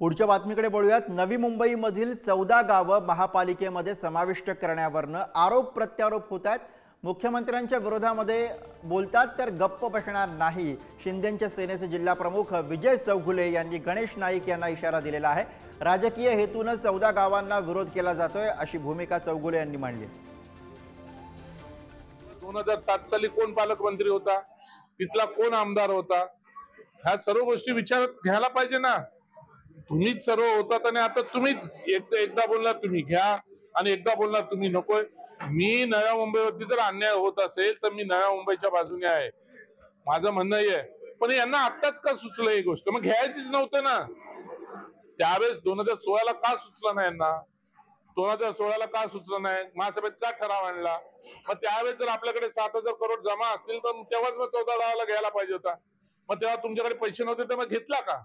पुढच्या बातमीकडे बोलूयात। नवी मुंबईमधील 14 गावं महापालिकेमध्ये समाविष्ट करण्यावरनं आरोप प्रत्यारोप होत आहेत। मुख्यमंत्र्यांच्या विरोधामध्ये बोलतात तर गप्प बसणार नाही। शिंदेंच्या सेनेचे जिल्हा प्रमुख विजय चौगुले यांनी गणेश नाईक यांना इशारा दिलेला आहे। राजकीय हेतूने 14 गावांना विरोध केला जातोय अशी भूमिका चौगुले यांनी मांडली। 2007 साली कोण पालकमंत्री होता, तिथला कोण आमदार होता, ह्या सर्व गोष्टी विचारात घ्यायला पाहिजे ना। तुम्हीच सर्व होतात आणि आता तुम्हीच एकदा बोलणार तुम्ही घ्या आणि एकदा बोलणार तुम्ही नकोय। मी नव्या मुंबईवरती जर अन्याय होत असेल तर मी नव्या मुंबईच्या बाजूने आहे, माझं म्हणणं आहे। पण यांना आत्ताच का सुचलं ही गोष्ट? मग घ्यायचीच नव्हतं ना त्यावेळेस। 2016 ला का सुचलं नाही यांना? 2016 ला का सुचलं नाही? महासभेत का ठराव आणला? मग त्यावेळेस जर आपल्याकडे 7,000 करोड जमा असतील तर तेव्हाच मग 14 गावाला घ्यायला पाहिजे होता। मग तेव्हा तुमच्याकडे पैसे नव्हते तर मग घेतला का?